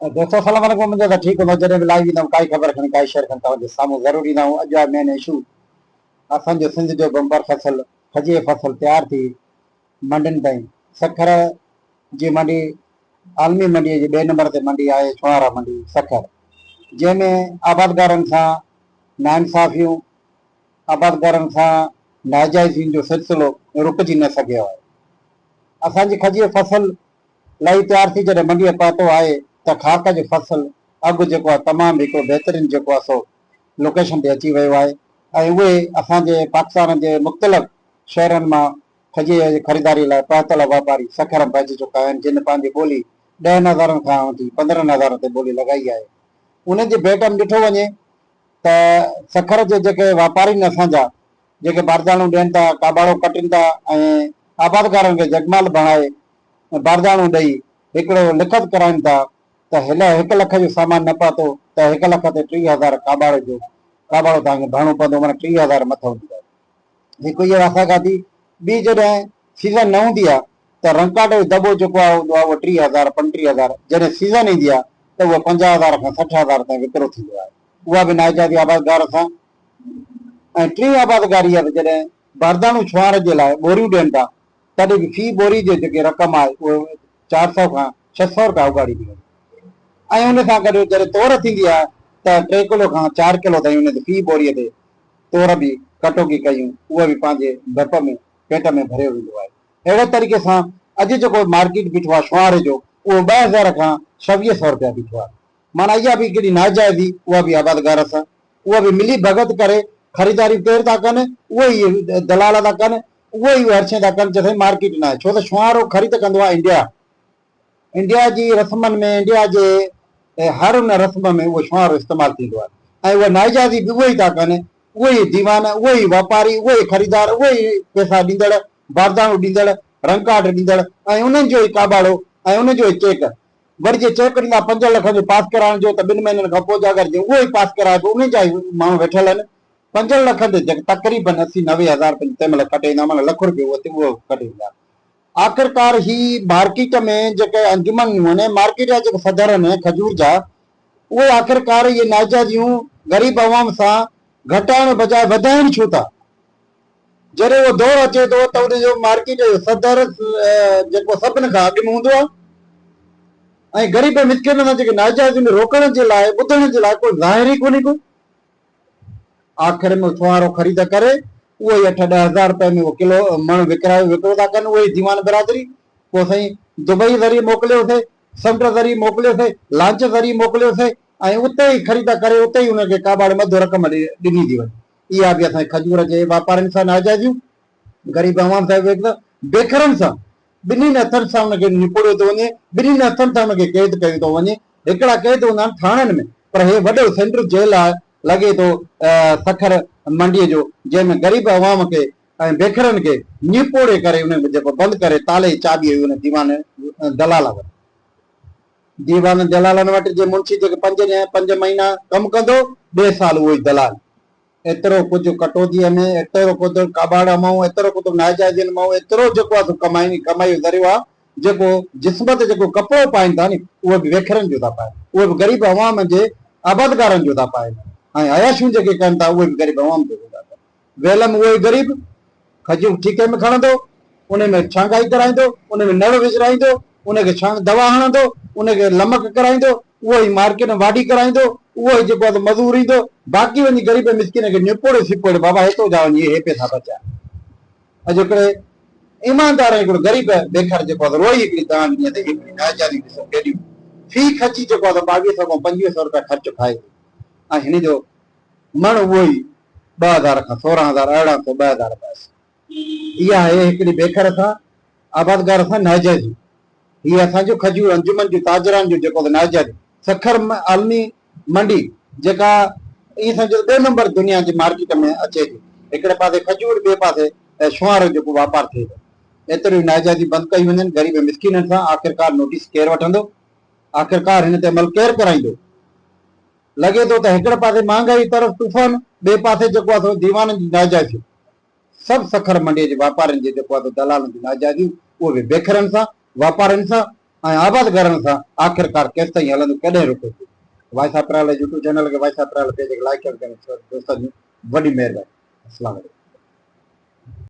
दोस्तों सलाम वालेकुम। मुझे तो ठीक हो जॾहिं बि लाइव ईंदुमि काई ख़बर खणी काई शइ खणी तव्हांजे साम्हूं ज़रूरु ईंदा आहियूं। अॼु आहे मेन इशू असांजो सिंध जो बम्पर फसल खजीअ फसल तयारु थी मंडियुनि ताईं। सखर जी मंडी आलमी मंडीअ जी 2 नंबर ते मंडी आहे छुहारा मंडी सखर, जंहिंमें आबादगारनि सां नाइंसाफ़ियूं आबादगारनि सां नाजाइज़ियुनि जो सिलसिलो रुकिजी न सघियो आहे। असांजी खजीअ फसल लही तयारु थी जॾहिं मंडीअ पहुतो आहे त ख़ाक जो फसल अघु जेको आहे तमामु हिकिड़ो बहितरीनु जेको आहे सो लोकेशन ते अची वियो आहे ऐं उहे असांजे पाकिस्तान जे मुख़्तलिफ़ शहरनि मां खजीअ जी ख़रीदारी लाइ पहुतल वापारी सखर में पहुची चुका आहिनि, जिन पंहिंजी ॿोली 10,000 खां वठी 15,000 ते ॿोली लॻाई आहे। उन जे भेट में ॾिठो वञे त सखर जे जेके वापारी आहिनि असांजा, जेके बारदाणो ॾियनि था, काबाड़ो कटनि था ऐं आबादगारनि खे जगमाल बणाए बारदाणो ॾेई हिकिड़ो लिखत कराइनि था त हिन 1 लख जो सामान न पहुतो त 1 लख ते 30,000 काबाड़ो तव्हांखे भरणो पवंदो, माना 30,000 मथो हूंदो आहे। हिकु इहा वासागा थी। ॿी जॾहिं सीज़न न हूंदी आहे त रंकाटो जो दॿो जेको आहे हूंदो आहे उहो 30,000 35,000, जॾहिं सीज़न ईंदी आहे त उहो 50,000 खां 60,000 ताईं विकिरो थींदो आहे। उहा बि नाइजाइज़ी आबादगार सां। ऐं टीं आबादगारी आहे जॾहिं बारदाणो छुहार जे लाइ ॿोरियूं ॾियनि था, तॾहिं बि फी ॿोरी जी जेकी रक़म आहे उहो 400 खां 600 रुपया उगाड़ी थी वञे। ऐं उन सां गॾु जॾहिं तोर थींदी आहे त 3 किलो खां 4 किलो ताईं उन ते फी ॿोरीअ ते तोर बि कटोकी कयूं, उहा बि पंहिंजे भप में पेट में भरियो वेंदो आहे। अहिड़े तरीक़े सां अॼु जेको मार्केट बीठो आहे छुहारे जो उहो 2,000 खां 2,600 रुपया बीठो आहे। माना इहा बि हिकिड़ी नाइजाइज़ी, उहा बि आबादगार सां, उहा बि मिली भगत करे ख़रीदारी केरु था कनि, उहे ई दलाल था कनि, उहे ई हर शइ था कनि जिते मार्केट न आहे। छो त छुहारो ख़रीद कंदो आहे इंडिया जी रस्मनि में, इंडिया जे हर उन रस्म में उहो छुहारो इस्तेमालु थींदो आहे। ऐं उहा नाइजाइज़ी बि उहे ई था कनि, उहे ई दीवान, उहे ई वापारी, उहे ई ख़रीदार, उहे ई पैसा ॾींदड़, बारदाणो ॾींदड़, रंकाट ॾींदड़ ऐं उन्हनि जो ई काबाड़ो ऐं उनजो ई चेक। वरी जे चेक ॾींदा 5 लख जो पास कराइण जो त 2 महीननि खां पोइ अगरि उहो ई पास कराइबो, उन जा ई माण्हू वेठल आहिनि। 5 लख ते तक़रीबन 80-90,000 तंहिं महिल कटे ईंदा, माना लख रुपयो उहो कटे ईंदा। आख़िरकार ही मार्केट में जेके अंजुमन आहिनि, मार्केट जा जेके सदर आहिनि खजूर जा, उहे आख़िरकार इहे नाइजाइज़ियूं ग़रीब अवाम सां घटाइण बजाए वधाइण छो था। जॾहिं उहो दौर अचे थो त उनजो मार्केट जो सदर जेको सभिनि खां अॻु में हूंदो आहे ऐं ग़रीब मिसकिन सां जेके नाइजाइज़ियूं रोकण जे लाइ, ॿुधण जे लाइ कोई ज़ाहिर ई कोन्हे को। आख़िर में छुहारो ख़रीद करे उहो ई 8-10,000 रुपए में उहो किलो मण विकिरो था कनि, उहे ई दीवान बिरादरी। पोइ साईं दुबई ज़रिए मोकिलियोसीं, समुंड ज़रिए मोकिलियोसीं, लांच ज़रिए मोकिलियोसीं ऐं उते ई ख़रीद करे उते ई उनखे काबाड़े मधु रक़म ॾिनी थी वञे। इहा बि असांजे खजूर जे वापारियुनि सां नाइजाइज़ियूं, ग़रीब अवाम सां बेखरनि सां, ॿिन्हिनि हथनि सां उनखे निपुड़ियो थो वञे, ॿिन्हिनि हथनि सां उनखे क़ैद कयो थो वञे। हिकिड़ा क़ैद हूंदा आहिनि थाणनि में, पर हे वॾो सेंट्रल जेल आहे लॻे थो सखर मंडीअ जो, जंहिंमें ग़रीब अवाम खे ऐं बेखरनि खे निपोड़े करे उन जेको बंदि करे ताले चाबी उन दीवान दलालनि वटि जे मुंशी जेके 5 महीना कमु कंदो, 2 साल उहो ई दलाल। एतिरो कुझु कटौतीअ में, एतिरो कुझु काबाड़ मां, एतिरो कुझु नाइजाइज़ियुनि मां, एतिरो जेको आहे कमाई जो ज़रियो आहे। जेको जिस्म ते जेको कपिड़ो पाइनि था नी, उहो बि वेखरनि जो था पाइनि, उहे बि ग़रीब अवाम जे आबादगारनि जो था पाइनि। ऐं अयाशियूं जेके कनि था उहे बि ग़रीब अवाम जो था कनि। वेल में उहो ई ग़रीब खजूर ठीके में खणंदो, उन में छांगाई कराईंदो, उन में नड़ विझराईंदो, उनखे दवा हणंदो, उनखे लमक कराईंदो, उहो ई मार्केट में वाढी कराईंदो, उहो ई जेको आहे मज़ूर ईंदो, बाक़ी वञी ग़रीब मिसकिन खे निपोड़े सिपोड़े बाबा हेतो जा वञी हे पैसा बचा। अॼु हिकिड़े ईमानदार हिकिड़ो ग़रीब बेखर जेको आहे रोई हिकिड़ी दान ॾींहं ते हिकिड़ी नाइजाइज़ी ॾिसो केॾियूं फी खची जेको आहे 2200 खां 2500 रुपया ख़र्च खाए ऐं हिन जो मण उहो ई 2,000 खां 16,000 1800 2,000 रुपया। इहा आहे हिकिड़ी बेखर सां आबादगार सां नाइजाइज़ी। हीअ असांजो खजूर अंजुमन जो ताजरान जो जेको नाइजाइज़ी सखर आलमी मंडी जेका ईअं सम्झो 2 नंबर दुनिया जी मार्केट में अचे थी। हिकिड़े पासे खजूर, ॿिए पासे छुहारे जेको वापारु थिए थो। एतिरियूं नाइजाइज़ी बंदि कई वञनि ग़रीब मिसकिननि सां। आख़िरकार नोटिस केरु वठंदो? आख़िरकार हिन ते अमल केरु कराईंदो? लॻे थो त हिकिड़े पासे महांगाई तरफ़ तूफ़ान, ॿिए पासे जेको आहे दीवाननि जी नाइजाइज़ियूं। सभु सखर मंडीअ जे वापारियुनि जे जेको आहे दलालनि जी नाइजाइज़ियूं, उहे बि बेखरनि सां, वापारियुनि सां ऐं आबाद करण सां आख़िरकार केसि ताईं हलंदो, कॾहिं रुके थी। वाइस अप्रैल यूट्यूब चैनल खे वाइस अप्रैल पेज खे लाइक कयो दोस्तनि जी वॾी महिरबानी। अस्सलाम वालेकुम।